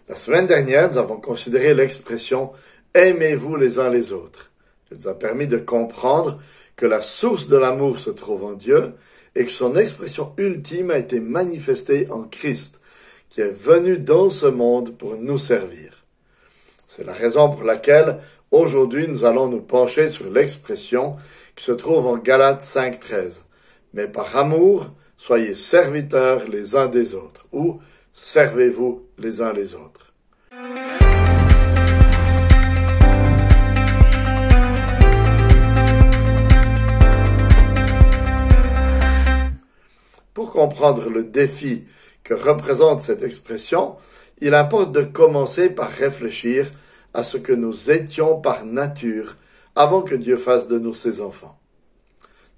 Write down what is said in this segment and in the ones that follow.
La semaine dernière, nous avons considéré l'expression « aimez-vous les uns les autres ». Elle nous a permis de comprendre que la source de l'amour se trouve en Dieu et que son expression ultime a été manifestée en Christ, qui est venu dans ce monde pour nous servir. C'est la raison pour laquelle, aujourd'hui, nous allons nous pencher sur l'expression qui se trouve en Galates 5,13. « Mais par amour, soyez serviteurs les uns des autres » ou « servez-vous les uns les autres ». Pour comprendre le défi que représente cette expression, il importe de commencer par réfléchir à ce que nous étions par nature avant que Dieu fasse de nous ses enfants.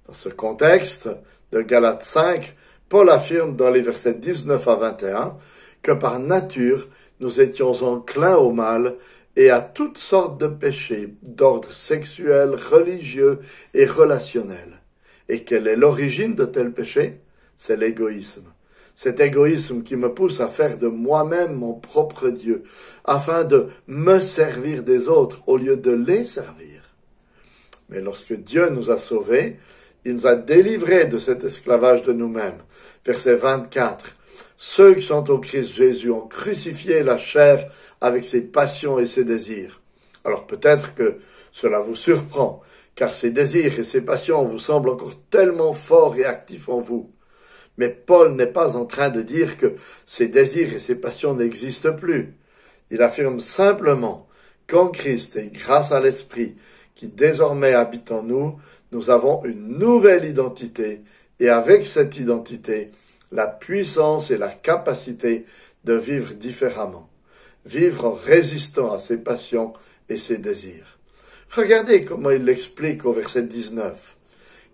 Dans ce contexte de Galates 5, Paul affirme dans les versets 19 à 21 que par nature nous étions enclins au mal et à toutes sortes de péchés d'ordre sexuel, religieux et relationnel. Et quelle est l'origine de tels péchés? C'est l'égoïsme. Cet égoïsme qui me pousse à faire de moi-même mon propre Dieu, afin de me servir des autres au lieu de les servir. Mais lorsque Dieu nous a sauvés, il nous a délivrés de cet esclavage de nous-mêmes. Verset 24. Ceux qui sont au Christ Jésus ont crucifié la chair avec ses passions et ses désirs. Alors peut-être que cela vous surprend, car ces désirs et ces passions vous semblent encore tellement forts et actifs en vous. Mais Paul n'est pas en train de dire que ces désirs et ces passions n'existent plus. Il affirme simplement qu'en Christ et grâce à l'Esprit qui désormais habite en nous, nous avons une nouvelle identité et avec cette identité, la puissance et la capacité de vivre différemment. Vivre en résistant à ses passions et ses désirs. Regardez comment il l'explique au verset 19.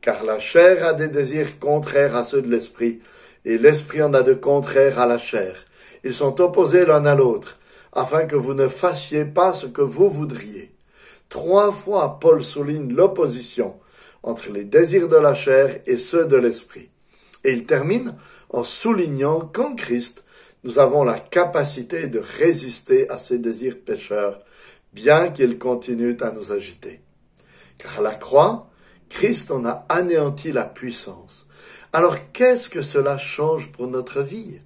Car la chair a des désirs contraires à ceux de l'esprit, et l'esprit en a de contraires à la chair. Ils sont opposés l'un à l'autre, afin que vous ne fassiez pas ce que vous voudriez. 3 fois, Paul souligne l'opposition entre les désirs de la chair et ceux de l'esprit. Et il termine en soulignant qu'en Christ, nous avons la capacité de résister à ces désirs pécheurs, bien qu'ils continuent à nous agiter. Car à la croix, Christ en a anéanti la puissance. Alors qu'est-ce que cela change pour notre vie?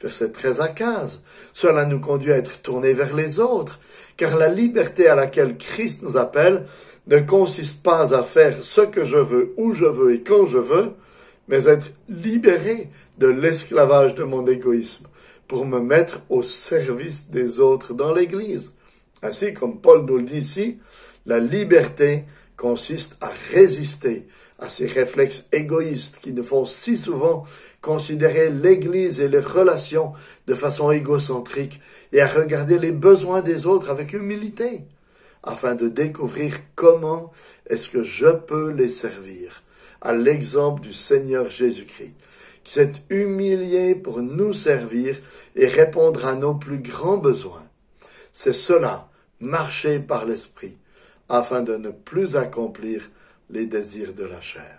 Versets 13 à 15. Cela nous conduit à être tournés vers les autres, car la liberté à laquelle Christ nous appelle ne consiste pas à faire ce que je veux, où je veux et quand je veux, mais être libéré de l'esclavage de mon égoïsme pour me mettre au service des autres dans l'Église. Ainsi, comme Paul nous le dit ici, la liberté consiste à résister à ces réflexes égoïstes qui nous font si souvent considérer l'Église et les relations de façon égocentrique et à regarder les besoins des autres avec humilité, afin de découvrir comment est-ce que je peux les servir, à l'exemple du Seigneur Jésus-Christ, qui s'est humilié pour nous servir et répondre à nos plus grands besoins. C'est cela, marcher par l'Esprit, afin de ne plus accomplir les désirs de la chair.